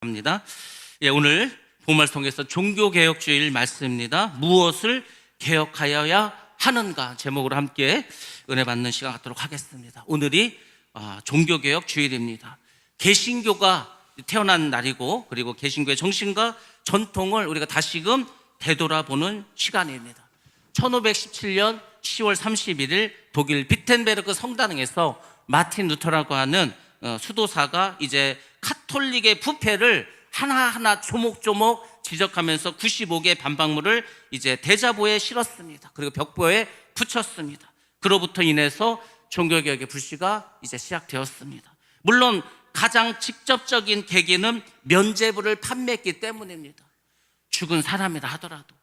합니다. 오늘 본문을 통해서 종교개혁주일 말씀입니다. 무엇을 개혁하여야 하는가 제목으로 함께 은혜 받는 시간 갖도록 하겠습니다. 오늘이 종교개혁 주일입니다. 개신교가 태어난 날이고, 그리고 개신교의 정신과 전통을 우리가 다시금 되돌아보는 시간입니다. 1517년 10월 31일 독일 비텐베르크 성당에서 마틴 루터라고 하는 수도사가 이제 카톨릭의 부패를 하나하나 조목조목 지적하면서 95개의 반박문을 이제 대자보에 실었습니다. 그리고 벽보에 붙였습니다. 그로부터 인해서 종교개혁의 불씨가 이제 시작되었습니다. 물론 가장 직접적인 계기는 면죄부를 판매했기 때문입니다. 죽은 사람이라 하더라도,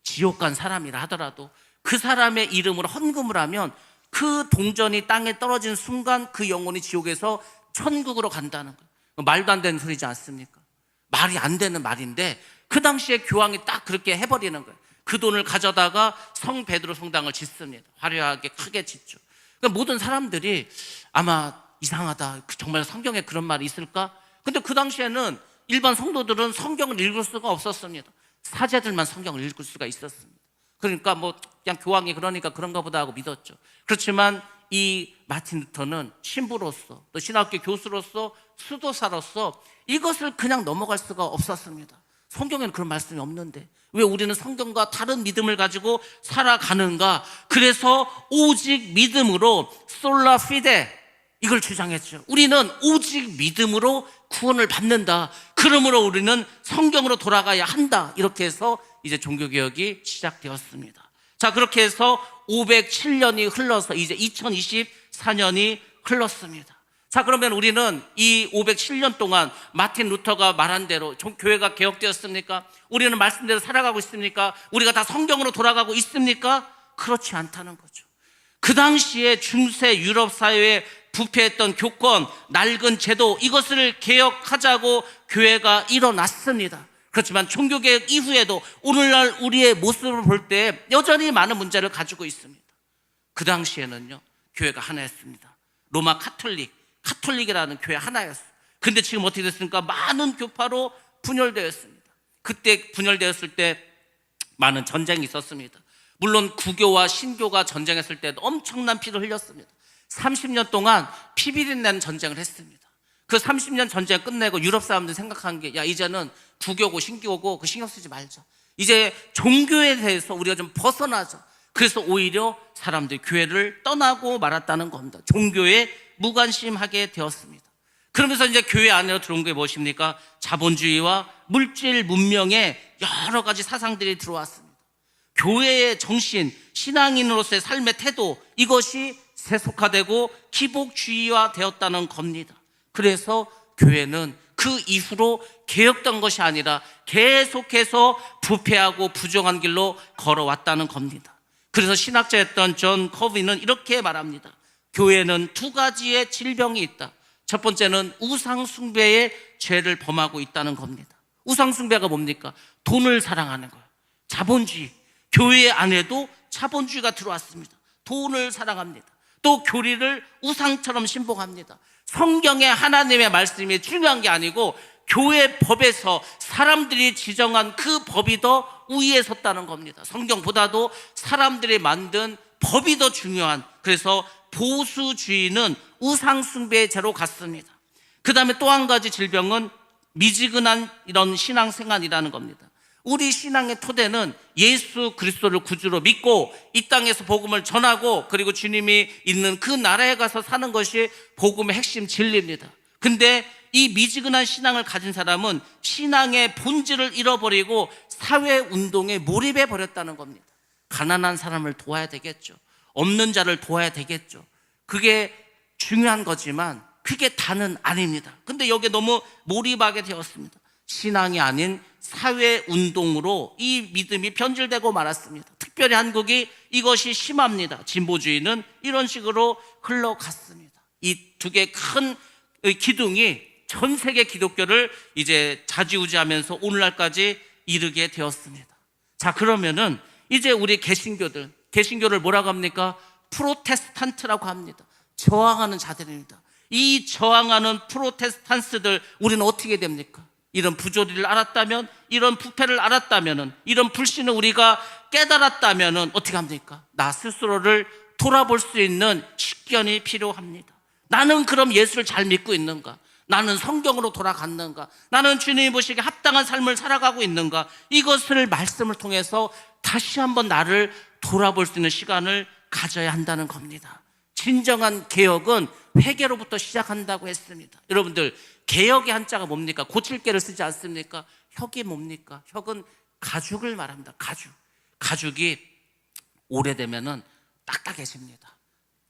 지옥 간 사람이라 하더라도 그 사람의 이름으로 헌금을 하면 그 동전이 땅에 떨어진 순간 그 영혼이 지옥에서 천국으로 간다는 거예요. 말도 안 되는 소리지 않습니까? 말이 안 되는 말인데 그 당시에 교황이 딱 그렇게 해버리는 거예요. 그 돈을 가져다가 성 베드로 성당을 짓습니다. 화려하게 크게 짓죠. 그러니까 모든 사람들이 아마 이상하다, 정말 성경에 그런 말이 있을까? 근데 그 당시에는 일반 성도들은 성경을 읽을 수가 없었습니다. 사제들만 성경을 읽을 수가 있었습니다. 그러니까 그냥 교황이 그러니까 그런가 보다 하고 믿었죠. 그렇지만 이 마틴 루터는 신부로서, 또 신학교 교수로서, 수도사로서 이것을 그냥 넘어갈 수가 없었습니다. 성경에는 그런 말씀이 없는데 왜 우리는 성경과 다른 믿음을 가지고 살아가는가? 그래서 오직 믿음으로, 솔라 피데, 이걸 주장했죠. 우리는 오직 믿음으로 구원을 받는다. 그러므로 우리는 성경으로 돌아가야 한다. 이렇게 해서 이제 종교개혁이 시작되었습니다. 자, 그렇게 해서 507년이 흘러서 이제 2024년이 흘렀습니다. 자, 그러면 우리는 이 507년 동안 마틴 루터가 말한 대로 교회가 개혁되었습니까? 우리는 말씀대로 살아가고 있습니까? 우리가 다 성경으로 돌아가고 있습니까? 그렇지 않다는 거죠. 그 당시에 중세 유럽 사회에 부패했던 교권, 낡은 제도, 이것을 개혁하자고 교회가 일어났습니다. 그렇지만 종교개혁 이후에도 오늘날 우리의 모습을 볼 때 여전히 많은 문제를 가지고 있습니다. 그 당시에는요, 교회가 하나였습니다. 로마 카톨릭이라는 교회 하나였어요. 근데 지금 어떻게 됐습니까? 많은 교파로 분열되었습니다. 그때 분열되었을 때 많은 전쟁이 있었습니다. 물론 구교와 신교가 전쟁했을 때도 엄청난 피를 흘렸습니다. 30년 동안 피비린내는 전쟁을 했습니다. 그 30년 전쟁 끝내고 유럽 사람들이 생각한 게, 이제는 구교고 신교고 그 신경 쓰지 말자. 이제 종교에 대해서 우리가 좀 벗어나자. 그래서 오히려 사람들이 교회를 떠나고 말았다는 겁니다. 종교에 무관심하게 되었습니다. 그러면서 이제 교회 안으로 들어온 게 무엇입니까? 자본주의와 물질 문명의 여러 가지 사상들이 들어왔습니다. 교회의 정신, 신앙인으로서의 삶의 태도, 이것이 세속화되고 기복주의화 되었다는 겁니다. 그래서 교회는 그 이후로 개혁된 것이 아니라 계속해서 부패하고 부정한 길로 걸어왔다는 겁니다. 그래서 신학자였던 존 커비는 이렇게 말합니다. 교회는 두 가지의 질병이 있다. 첫 번째는 우상숭배의 죄를 범하고 있다는 겁니다. 우상숭배가 뭡니까? 돈을 사랑하는 거예요. 자본주의. 교회 안에도 자본주의가 들어왔습니다. 돈을 사랑합니다. 또 교리를 우상처럼 신봉합니다. 성경의 하나님의 말씀이 중요한 게 아니고 교회 법에서 사람들이 지정한 그 법이 더 우위에 섰다는 겁니다. 성경보다도 사람들이 만든 법이 더 중요한, 그래서 보수주의는 우상숭배의 죄로 갔습니다. 그 다음에 또 한 가지 질병은 미지근한 이런 신앙생활이라는 겁니다. 우리 신앙의 토대는 예수 그리스도를 구주로 믿고 이 땅에서 복음을 전하고, 그리고 주님이 있는 그 나라에 가서 사는 것이 복음의 핵심 진리입니다. 근데 이 미지근한 신앙을 가진 사람은 신앙의 본질을 잃어버리고 사회운동에 몰입해 버렸다는 겁니다. 가난한 사람을 도와야 되겠죠. 없는 자를 도와야 되겠죠. 그게 중요한 거지만 그게 다는 아닙니다. 근데 여기에 너무 몰입하게 되었습니다. 신앙이 아닌 사회운동으로 이 믿음이 변질되고 말았습니다. 특별히 한국이 이것이 심합니다. 진보주의는 이런 식으로 흘러갔습니다. 이 두 개의 큰 기둥이 전 세계 기독교를 이제 좌지우지하면서 오늘날까지 이르게 되었습니다. 자, 그러면은 이제 우리 개신교를 뭐라고 합니까? 프로테스탄트라고 합니다. 저항하는 자들입니다. 이 저항하는 프로테스탄트들, 우리는 어떻게 됩니까? 이런 부조리를 알았다면, 이런 부패를 알았다면, 이런 불신을 우리가 깨달았다면 어떻게 합니까? 나 스스로를 돌아볼 수 있는 식견이 필요합니다. 나는 그럼 예수를 잘 믿고 있는가? 나는 성경으로 돌아갔는가? 나는 주님이 보시기에 합당한 삶을 살아가고 있는가? 이것을 말씀을 통해서 다시 한번 나를 돌아볼 수 있는 시간을 가져야 한다는 겁니다. 진정한 개혁은 회개로부터 시작한다고 했습니다. 여러분들, 개혁의 한자가 뭡니까? 고칠 개를 쓰지 않습니까? 혁이 뭡니까? 혁은 가죽을 말합니다. 가죽이 오래되면은 딱딱해집니다.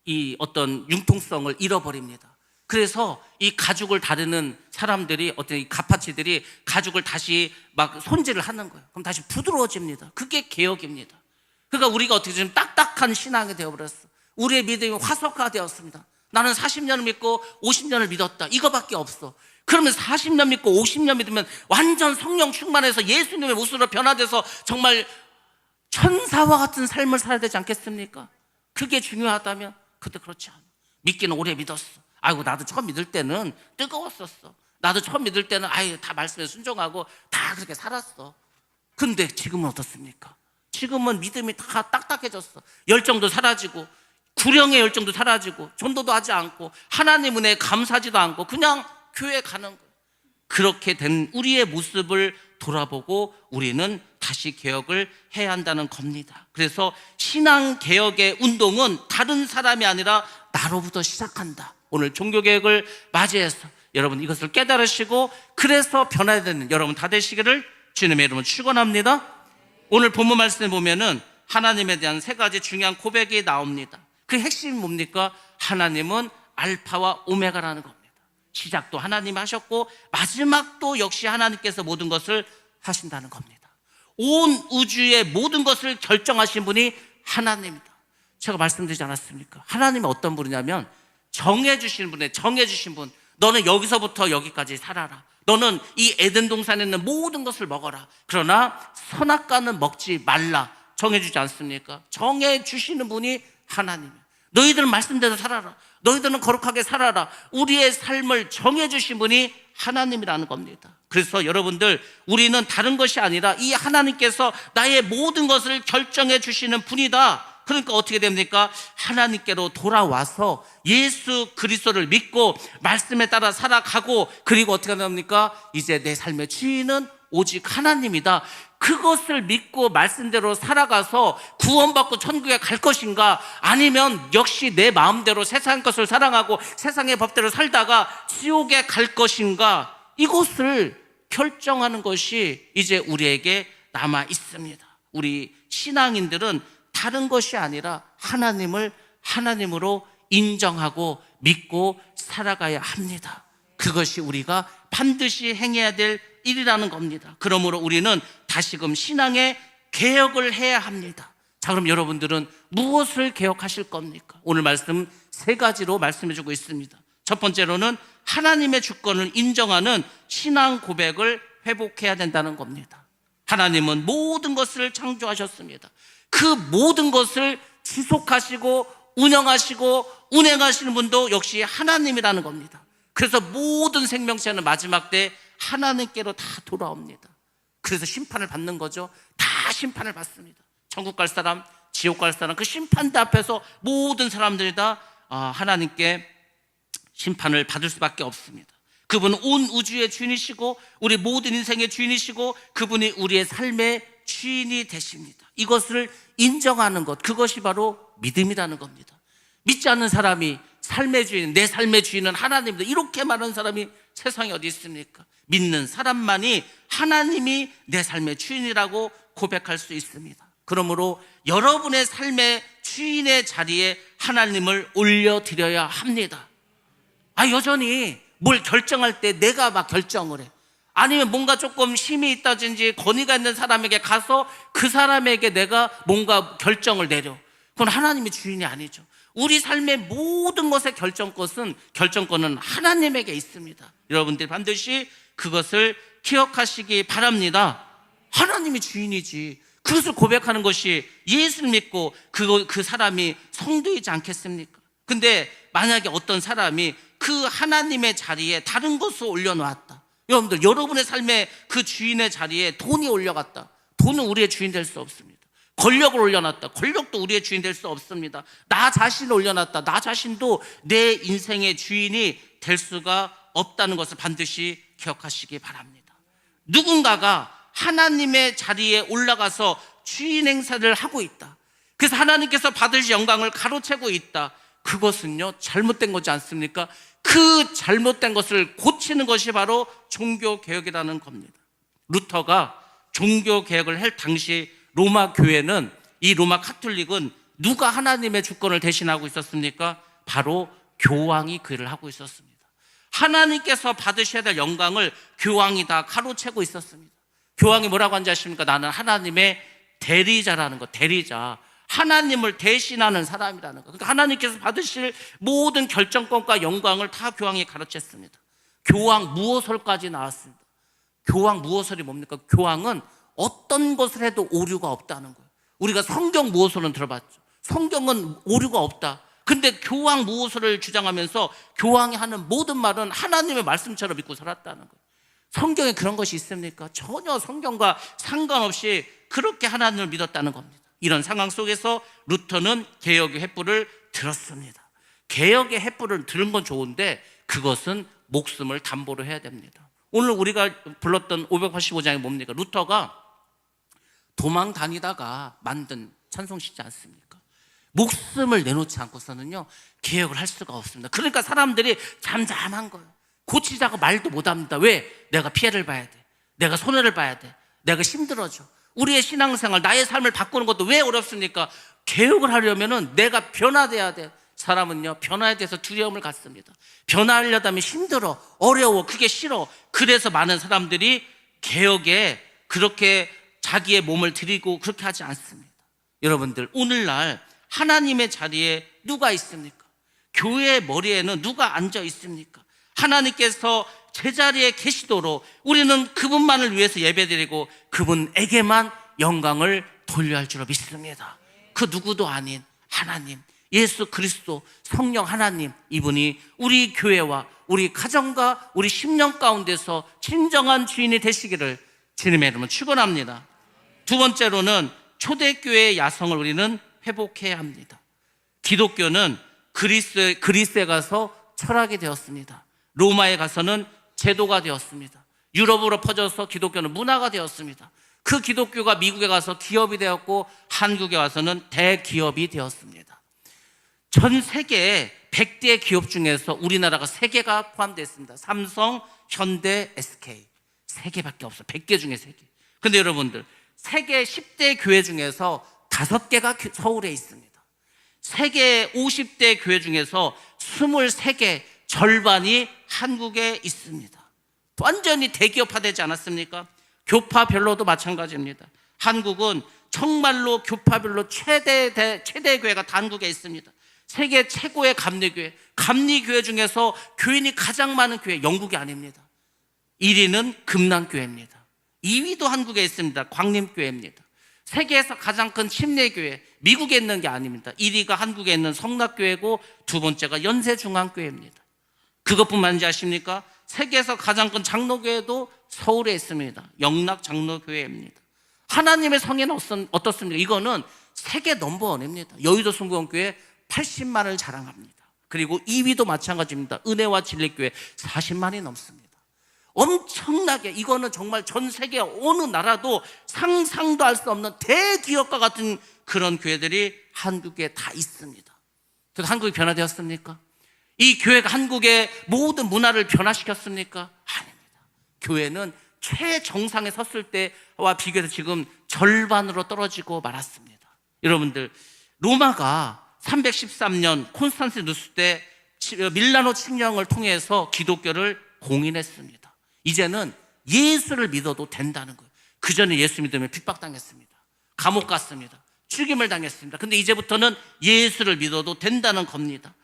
이 어떤 융통성을 잃어버립니다. 그래서 이 가죽을 다루는 사람들이, 어떤 이 가파치들이 가죽을 다시 막 손질을 하는 거예요. 그럼 다시 부드러워집니다. 그게 개혁입니다. 그러니까 우리가 어떻게 좀 딱딱한 신앙이 되어버렸어. 우리의 믿음이 화석화되었습니다. 나는 40년을 믿고 50년을 믿었다. 이거밖에 없어. 그러면 40년 믿고 50년 믿으면 완전 성령 충만해서 예수님의 모습으로 변화돼서 정말 천사와 같은 삶을 살아야 되지 않겠습니까? 그게 중요하다면, 그때 그렇지 않아. 믿기는 오래 믿었어. 아이고, 나도 처음 믿을 때는 뜨거웠었어. 나도 처음 믿을 때는 다 말씀에 순종하고 다 그렇게 살았어. 근데 지금은 어떻습니까? 지금은 믿음이 다 딱딱해졌어. 열정도 사라지고, 구령의 열정도 사라지고, 전도도 하지 않고, 하나님 은혜에 감사하지도 않고, 그냥 교회 가는 거예요. 그렇게 된 우리의 모습을 돌아보고 우리는 다시 개혁을 해야 한다는 겁니다. 그래서 신앙개혁의 운동은 다른 사람이 아니라 나로부터 시작한다. 오늘 종교개혁을 맞이해서 여러분 이것을 깨달으시고, 그래서 변화해야 되는 여러분 다 되시기를 주님의 이름으로 축원합니다. 오늘 본문 말씀에 보면은 하나님에 대한 세 가지 중요한 고백이 나옵니다. 그 핵심이 뭡니까? 하나님은 알파와 오메가라는 겁니다. 시작도 하나님이 하셨고 마지막도 역시 하나님께서 모든 것을 하신다는 겁니다. 온 우주의 모든 것을 결정하신 분이 하나님입니다. 제가 말씀드리지 않았습니까? 하나님이 어떤 분이냐면 정해주신 분이에요. 정해주신 분. 너는 여기서부터 여기까지 살아라. 너는 이 에덴 동산에 있는 모든 것을 먹어라. 그러나 선악과는 먹지 말라. 정해주지 않습니까? 정해주시는 분이 하나님이에요. 너희들은 말씀대로 살아라. 너희들은 거룩하게 살아라. 우리의 삶을 정해주신 분이 하나님이라는 겁니다. 그래서 여러분들, 우리는 다른 것이 아니라 이 하나님께서 나의 모든 것을 결정해 주시는 분이다. 그러니까 어떻게 됩니까? 하나님께로 돌아와서 예수 그리스도를 믿고 말씀에 따라 살아가고, 그리고 어떻게 됩니까? 이제 내 삶의 주인은 오직 하나님이다. 그것을 믿고 말씀대로 살아가서 구원받고 천국에 갈 것인가, 아니면 역시 내 마음대로 세상 것을 사랑하고 세상의 법대로 살다가 지옥에 갈 것인가, 이것을 결정하는 것이 이제 우리에게 남아 있습니다. 우리 신앙인들은 다른 것이 아니라 하나님을 하나님으로 인정하고 믿고 살아가야 합니다. 그것이 우리가 반드시 행해야 될 일이라는 겁니다. 그러므로 우리는 다시금 신앙의 개혁을 해야 합니다. 자, 그럼 여러분들은 무엇을 개혁하실 겁니까? 오늘 말씀 세 가지로 말씀해 주고 있습니다. 첫 번째로는 하나님의 주권을 인정하는 신앙 고백을 회복해야 된다는 겁니다. 하나님은 모든 것을 창조하셨습니다. 그 모든 것을 지속하시고 운영하시고 운행하시는 분도 역시 하나님이라는 겁니다. 그래서 모든 생명체는 마지막 때 하나님께로 다 돌아옵니다. 그래서 심판을 받는 거죠. 다 심판을 받습니다. 천국 갈 사람, 지옥 갈 사람, 그 심판대 앞에서 모든 사람들이 다 하나님께 심판을 받을 수밖에 없습니다. 그분은 온 우주의 주인이시고 우리 모든 인생의 주인이시고 그분이 우리의 삶의 주인이 되십니다. 이것을 인정하는 것, 그것이 바로 믿음이라는 겁니다. 믿지 않는 사람이 삶의 주인, 내 삶의 주인은 하나님이다, 이렇게 말하는 사람이 세상에 어디 있습니까? 믿는 사람만이 하나님이 내 삶의 주인이라고 고백할 수 있습니다. 그러므로 여러분의 삶의 주인의 자리에 하나님을 올려드려야 합니다. 여전히 뭘 결정할 때 내가 막 결정을 해. 아니면 뭔가 조금 힘이 있다든지 권위가 있는 사람에게 가서 그 사람에게 내가 뭔가 결정을 내려. 그건 하나님의 주인이 아니죠. 우리 삶의 모든 것의 결정권은 하나님에게 있습니다. 여러분들이 반드시 그것을 기억하시기 바랍니다. 하나님이 주인이지. 그것을 고백하는 것이 예수를 믿고 그 사람이 성도이지 않겠습니까? 근데 만약에 어떤 사람이 그 하나님의 자리에 다른 것을 올려놓았다. 여러분들, 여러분의 삶에 그 주인의 자리에 돈이 올려갔다. 돈은 우리의 주인 될 수 없습니다. 권력을 올려놨다. 권력도 우리의 주인 될 수 없습니다. 나 자신을 올려놨다. 나 자신도 내 인생의 주인이 될 수가 없다는 것을 반드시 기억하시기 바랍니다. 누군가가 하나님의 자리에 올라가서 주인 행사를 하고 있다. 그래서 하나님께서 받으실 영광을 가로채고 있다. 그것은요, 잘못된 거지 않습니까? 그 잘못된 것을 고치는 것이 바로 종교개혁이라는 겁니다. 루터가 종교개혁을 할 당시 로마 교회는, 이 로마 카톨릭은 누가 하나님의 주권을 대신하고 있었습니까? 바로 교황이 그 일을 하고 있었습니다. 하나님께서 받으셔야 될 영광을 교황이 다 가로채고 있었습니다. 교황이 뭐라고 하는지 아십니까? 나는 하나님의 대리자라는 거, 대리자. 하나님을 대신하는 사람이라는 거. 그러니까 하나님께서 받으실 모든 결정권과 영광을 다 교황이 가르쳤습니다. 교황 무호설까지 나왔습니다. 교황 무호설이 뭡니까? 교황은 어떤 것을 해도 오류가 없다는 거예요. 우리가 성경 무호설은 들어봤죠. 성경은 오류가 없다. 근데 교황 무호설을 주장하면서 교황이 하는 모든 말은 하나님의 말씀처럼 믿고 살았다는 거예요. 성경에 그런 것이 있습니까? 전혀 성경과 상관없이 그렇게 하나님을 믿었다는 겁니다. 이런 상황 속에서 루터는 개혁의 횃불을 들었습니다. 개혁의 횃불을 들은 건 좋은데 그것은 목숨을 담보로 해야 됩니다. 오늘 우리가 불렀던 585장이 뭡니까? 루터가 도망 다니다가 만든 찬송시지 않습니까? 목숨을 내놓지 않고서는요, 개혁을 할 수가 없습니다. 그러니까 사람들이 잠잠한 거예요. 고치자고 말도 못합니다. 왜? 내가 피해를 봐야 돼. 내가 손해를 봐야 돼. 내가 힘들어져. 우리의 신앙생활, 나의 삶을 바꾸는 것도 왜 어렵습니까? 개혁을 하려면은 내가 변화돼야 돼. 사람은요, 변화에 대해서 두려움을 갖습니다. 변화하려면 힘들어, 어려워, 그게 싫어. 그래서 많은 사람들이 개혁에 그렇게 자기의 몸을 들이고 그렇게 하지 않습니다. 여러분들, 오늘날 하나님의 자리에 누가 있습니까? 교회의 머리에는 누가 앉아 있습니까? 하나님께서 제자리에 계시도록 우리는 그분만을 위해서 예배드리고 그분에게만 영광을 돌려야 할 줄로 믿습니다. 그 누구도 아닌 하나님, 예수 그리스도, 성령 하나님, 이분이 우리 교회와 우리 가정과 우리 심령 가운데서 진정한 주인이 되시기를 주님의 이름으로 축원합니다. 두 번째로는 초대교회의 야성을 우리는 회복해야 합니다. 기독교는 그리스에 가서 철학이 되었습니다. 로마에 가서는 제도가 되었습니다. 유럽으로 퍼져서 기독교는 문화가 되었습니다. 그 기독교가 미국에 가서 기업이 되었고 한국에 와서는 대기업이 되었습니다. 전 세계 100대 기업 중에서 우리나라가 3개가 포함되어 있습니다. 삼성, 현대, SK. 3개밖에 없어요. 100개 중에 3개. 근데 여러분들, 세계 10대 교회 중에서 5개가 서울에 있습니다. 세계 50대 교회 중에서 23개, 절반이 한국에 있습니다. 완전히 대기업화되지 않았습니까? 교파별로도 마찬가지입니다. 한국은 정말로 교파별로 최대 교회가 다 한국에 있습니다. 세계 최고의 감리교회, 감리교회 중에서 교인이 가장 많은 교회, 영국이 아닙니다. 1위는 금남교회입니다. 2위도 한국에 있습니다. 광림교회입니다. 세계에서 가장 큰 침례교회, 미국에 있는 게 아닙니다. 1위가 한국에 있는 성락교회고 두 번째가 연세중앙교회입니다. 그것뿐만 아니지 아십니까? 세계에서 가장 큰 장로교회도 서울에 있습니다. 영락장로교회입니다. 하나님의 성회는 어떻습니까? 이거는 세계 넘버원입니다. 여의도 순교원교회 80만을 자랑합니다. 그리고 2위도 마찬가지입니다. 은혜와 진리교회 40만이 넘습니다. 엄청나게, 이거는 정말 전 세계 어느 나라도 상상도 할 수 없는 대기업과 같은 그런 교회들이 한국에 다 있습니다. 그래서 한국이 변화되었습니까? 이 교회가 한국의 모든 문화를 변화시켰습니까? 아닙니다. 교회는 최정상에 섰을 때와 비교해서 지금 절반으로 떨어지고 말았습니다. 여러분들, 로마가 313년 콘스탄티누스 때 밀라노 칙령을 통해서 기독교를 공인했습니다. 이제는 예수를 믿어도 된다는 거예요. 그 전에 예수 믿으면 핍박당했습니다. 감옥 갔습니다. 죽임을 당했습니다. 근데 이제부터는 예수를 믿어도 된다는 겁니다.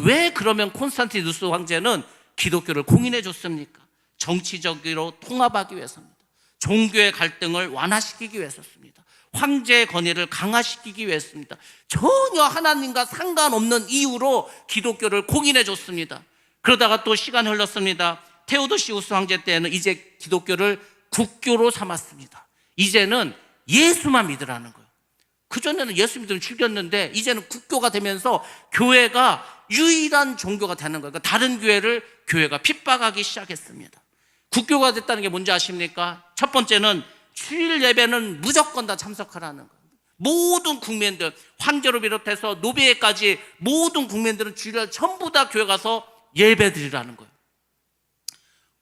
왜 그러면 콘스탄티누스 황제는 기독교를 공인해 줬습니까? 정치적으로 통합하기 위해서입니다. 종교의 갈등을 완화시키기 위해서입니다. 황제의 권위를 강화시키기 위해서입니다. 전혀 하나님과 상관없는 이유로 기독교를 공인해 줬습니다. 그러다가 또 시간이 흘렀습니다. 테오도시우스 황제 때는 이제 기독교를 국교로 삼았습니다. 이제는 예수만 믿으라는 거예요. 그전에는 예수 믿으면 죽였는데 이제는 국교가 되면서 교회가 유일한 종교가 되는 거예요. 그러니까 다른 교회를 교회가 핍박하기 시작했습니다. 국교가 됐다는 게 뭔지 아십니까? 첫 번째는 주일 예배는 무조건 다 참석하라는 거예요. 모든 국민들, 황제로 비롯해서 노비에까지 모든 국민들은 주일날 전부 다 교회 가서 예배 드리라는 거예요.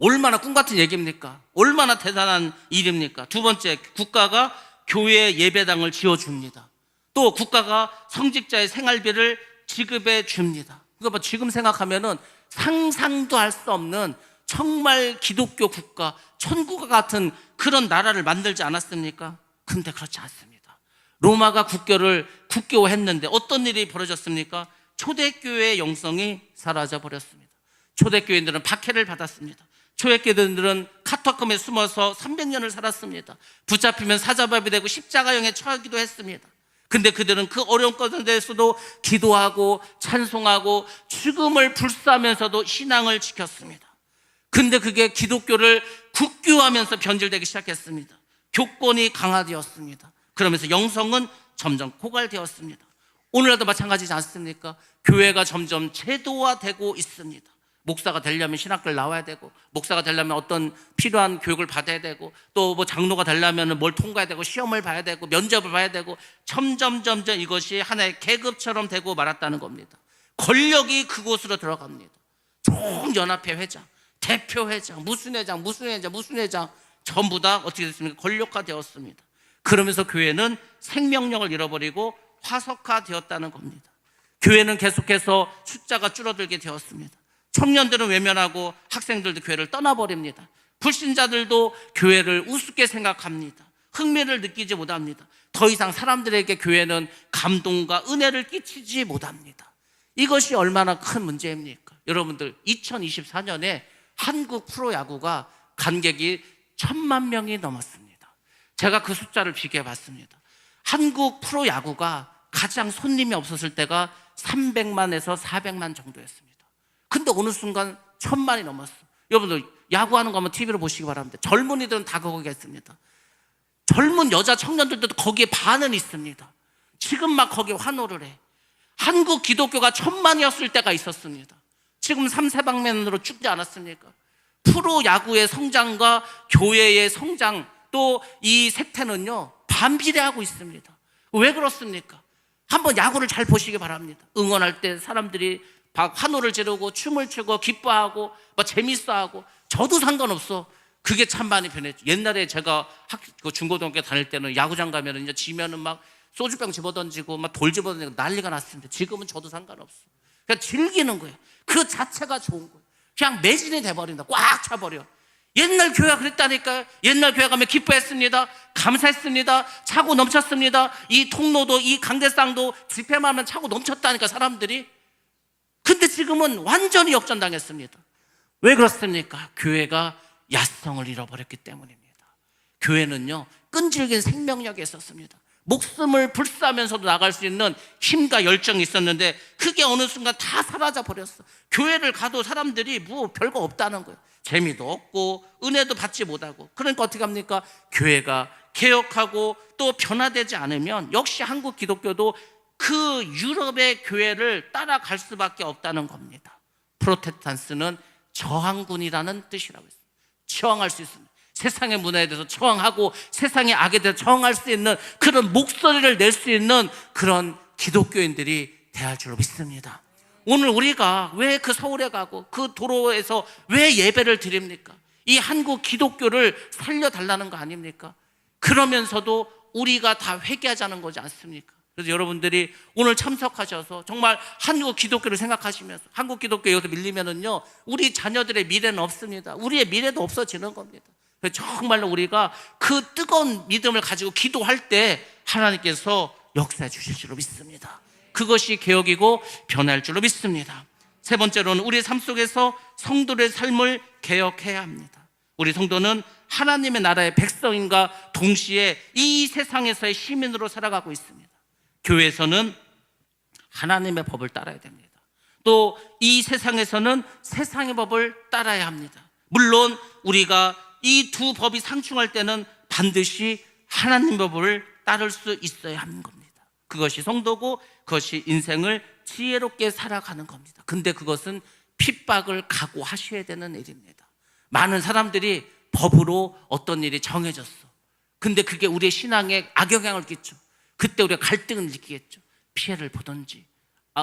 얼마나 꿈같은 얘기입니까? 얼마나 대단한 일입니까? 두 번째, 국가가 교회 예배당을 지어줍니다. 또 국가가 성직자의 생활비를 지급해 줍니다. 그러니까 지금 생각하면은 상상도 할 수 없는 정말 기독교 국가, 천국과 같은 그런 나라를 만들지 않았습니까? 근데 그렇지 않습니다. 로마가 국교를 국교화했는데 어떤 일이 벌어졌습니까? 초대교회의 영성이 사라져 버렸습니다. 초대교인들은 박해를 받았습니다. 초대교인들은 카타콤에 숨어서 300년을 살았습니다. 붙잡히면 사자밥이 되고 십자가형에 처하기도 했습니다. 근데 그들은 그 어려운 가운데서도 기도하고 찬송하고 죽음을 불사하면서도 신앙을 지켰습니다. 근데 그게 기독교를 국교화하면서 변질되기 시작했습니다. 교권이 강화되었습니다. 그러면서 영성은 점점 고갈되었습니다. 오늘날도 마찬가지지 않습니까? 교회가 점점 제도화되고 있습니다. 목사가 되려면 신학교를 나와야 되고, 목사가 되려면 어떤 필요한 교육을 받아야 되고, 또 뭐 장로가 되려면 뭘 통과해야 되고, 시험을 봐야 되고, 면접을 봐야 되고, 점점 이것이 하나의 계급처럼 되고 말았다는 겁니다. 권력이 그곳으로 들어갑니다. 총연합회 회장, 대표 회장, 무슨 회장 전부 다 어떻게 됐습니까? 권력화되었습니다. 그러면서 교회는 생명력을 잃어버리고 화석화되었다는 겁니다. 교회는 계속해서 숫자가 줄어들게 되었습니다. 청년들은 외면하고 학생들도 교회를 떠나버립니다. 불신자들도 교회를 우습게 생각합니다. 흥미를 느끼지 못합니다. 더 이상 사람들에게 교회는 감동과 은혜를 끼치지 못합니다. 이것이 얼마나 큰 문제입니까? 여러분들, 2024년에 한국 프로야구가 관객이 1000만 명이 넘었습니다. 제가 그 숫자를 비교해 봤습니다. 한국 프로야구가 가장 손님이 없었을 때가 300만에서 400만 정도였습니다. 근데 어느 순간 1000만이 넘었어. 여러분들, 야구하는 거 한번 TV로 보시기 바랍니다. 젊은이들은 다 거기 있습니다. 젊은 여자 청년들도 거기에 반은 있습니다. 지금 막 거기에 환호를 해. 한국 기독교가 1000만이었을 때가 있었습니다. 지금 3세방면으로 죽지 않았습니까? 프로야구의 성장과 교회의 성장, 또 이 세태는요 반비례하고 있습니다. 왜 그렇습니까? 한번 야구를 잘 보시기 바랍니다. 응원할 때 사람들이 환호를 지르고 춤을 추고 기뻐하고 막 재밌어하고, 저도 상관없어. 그게 참 많이 변했죠. 옛날에 제가 중고등학교 다닐 때는 야구장 가면은 이제 지면은 막 소주병 집어던지고 막 돌 집어던지고 난리가 났습니다. 지금은 저도 상관없어. 그냥 즐기는 거예요. 그 자체가 좋은 거예요. 그냥 매진이 돼버린다. 꽉 차버려. 옛날 교회가 그랬다니까요. 옛날 교회 가면 기뻐했습니다. 감사했습니다. 차고 넘쳤습니다. 이 통로도 이 강대상도 집회만 하면 차고 넘쳤다니까 사람들이. 근데 지금은 완전히 역전당했습니다. 왜 그렇습니까? 교회가 야성을 잃어버렸기 때문입니다. 교회는요 끈질긴 생명력이 있었습니다. 목숨을 불사하면서도 나갈 수 있는 힘과 열정이 있었는데 그게 어느 순간 다 사라져 버렸어. 교회를 가도 사람들이 뭐 별거 없다는 거예요. 재미도 없고 은혜도 받지 못하고. 그러니까 어떻게 합니까? 교회가 개혁하고 또 변화되지 않으면 역시 한국 기독교도 그 유럽의 교회를 따라갈 수밖에 없다는 겁니다. 프로테스탄트는 저항군이라는 뜻이라고 했습니다. 저항할 수 있습니다. 세상의 문화에 대해서 저항하고 세상의 악에 대해서 저항할 수 있는 그런 목소리를 낼 수 있는 그런 기독교인들이 돼야 할 줄로 믿습니다. 오늘 우리가 왜 그 서울에 가고 그 도로에서 왜 예배를 드립니까? 이 한국 기독교를 살려달라는 거 아닙니까? 그러면서도 우리가 다 회개하자는 거지 않습니까? 그래서 여러분들이 오늘 참석하셔서 정말 한국 기독교를 생각하시면서, 한국 기독교에 여기서 밀리면은요 우리 자녀들의 미래는 없습니다. 우리의 미래도 없어지는 겁니다. 그래서 정말로 우리가 그 뜨거운 믿음을 가지고 기도할 때 하나님께서 역사해 주실 줄로 믿습니다. 그것이 개혁이고 변할 줄로 믿습니다. 세 번째로는 우리의 삶 속에서 성도의 삶을 개혁해야 합니다. 우리 성도는 하나님의 나라의 백성인과 동시에 이 세상에서의 시민으로 살아가고 있습니다. 교회에서는 하나님의 법을 따라야 됩니다. 또 이 세상에서는 세상의 법을 따라야 합니다. 물론 우리가 이 두 법이 상충할 때는 반드시 하나님 법을 따를 수 있어야 하는 겁니다. 그것이 성도고 그것이 인생을 지혜롭게 살아가는 겁니다. 근데 그것은 핍박을 각오하셔야 되는 일입니다. 많은 사람들이 법으로 어떤 일이 정해졌어. 근데 그게 우리의 신앙에 악영향을 끼쳐. 그때 우리가 갈등을 느끼겠죠. 피해를 보든지,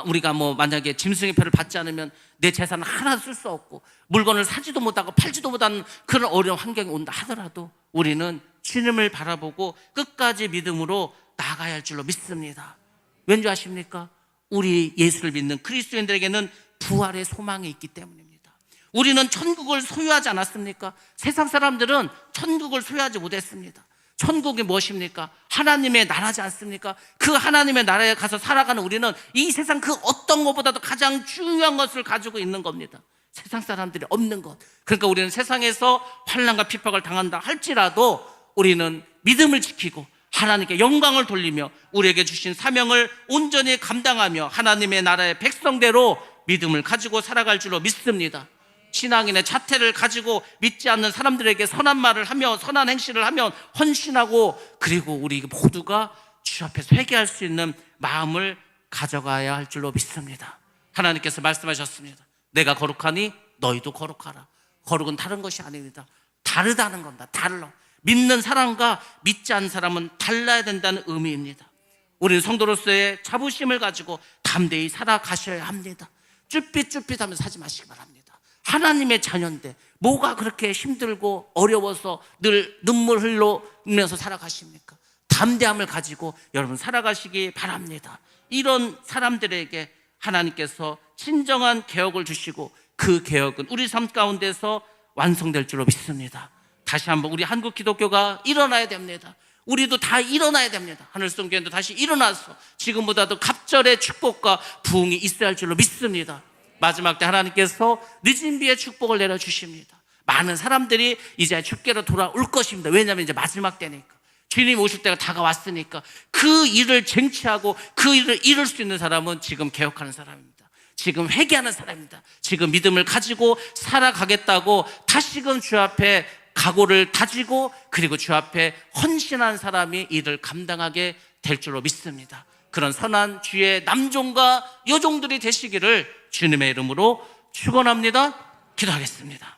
우리가 만약에 짐승의표를 받지 않으면 내 재산을 하나 쓸 수 없고 물건을 사지도 못하고 팔지도 못하는 그런 어려운 환경이 온다 하더라도 우리는 주님을 바라보고 끝까지 믿음으로 나아가야 할 줄로 믿습니다. 왠지 아십니까? 우리 예수를 믿는 그리스도인들에게는 부활의 소망이 있기 때문입니다. 우리는 천국을 소유하지 않았습니까? 세상 사람들은 천국을 소유하지 못했습니다. 천국이 무엇입니까? 하나님의 나라지 않습니까? 그 하나님의 나라에 가서 살아가는 우리는 이 세상 그 어떤 것보다도 가장 중요한 것을 가지고 있는 겁니다. 세상 사람들이 없는 것. 그러니까 우리는 세상에서 환난과 핍박을 당한다 할지라도 우리는 믿음을 지키고 하나님께 영광을 돌리며 우리에게 주신 사명을 온전히 감당하며 하나님의 나라의 백성대로 믿음을 가지고 살아갈 줄로 믿습니다. 신앙인의 자태를 가지고 믿지 않는 사람들에게 선한 말을 하며 선한 행실을 하면 헌신하고, 그리고 우리 모두가 주 앞에서 회개할 수 있는 마음을 가져가야 할 줄로 믿습니다. 하나님께서 말씀하셨습니다. 내가 거룩하니 너희도 거룩하라. 거룩은 다른 것이 아닙니다. 다르다는 겁니다. 달라. 믿는 사람과 믿지 않는 사람은 달라야 된다는 의미입니다. 우리는 성도로서의 자부심을 가지고 담대히 살아가셔야 합니다. 쭈삣쭈삣하면서 하지 마시기 바랍니다. 하나님의 자녀인데 뭐가 그렇게 힘들고 어려워서 늘 눈물 흘리면서 살아가십니까? 담대함을 가지고 여러분 살아가시기 바랍니다. 이런 사람들에게 하나님께서 진정한 개혁을 주시고 그 개혁은 우리 삶 가운데서 완성될 줄로 믿습니다. 다시 한번 우리 한국 기독교가 일어나야 됩니다. 우리도 다 일어나야 됩니다. 하늘성교회도 다시 일어나서 지금보다도 갑절의 축복과 부흥이 있어야 할 줄로 믿습니다. 마지막 때 하나님께서 늦은 비의 축복을 내려주십니다. 많은 사람들이 이제 주께로 돌아올 것입니다. 왜냐하면 이제 마지막 때니까, 주님 오실 때가 다가왔으니까. 그 일을 쟁취하고 그 일을 이룰 수 있는 사람은 지금 개혁하는 사람입니다. 지금 회개하는 사람입니다. 지금 믿음을 가지고 살아가겠다고 다시금 주 앞에 각오를 다지고 그리고 주 앞에 헌신한 사람이 이를 감당하게 될 줄로 믿습니다. 그런 선한 주의 남종과 여종들이 되시기를 주님의 이름으로 축원합니다. 기도하겠습니다.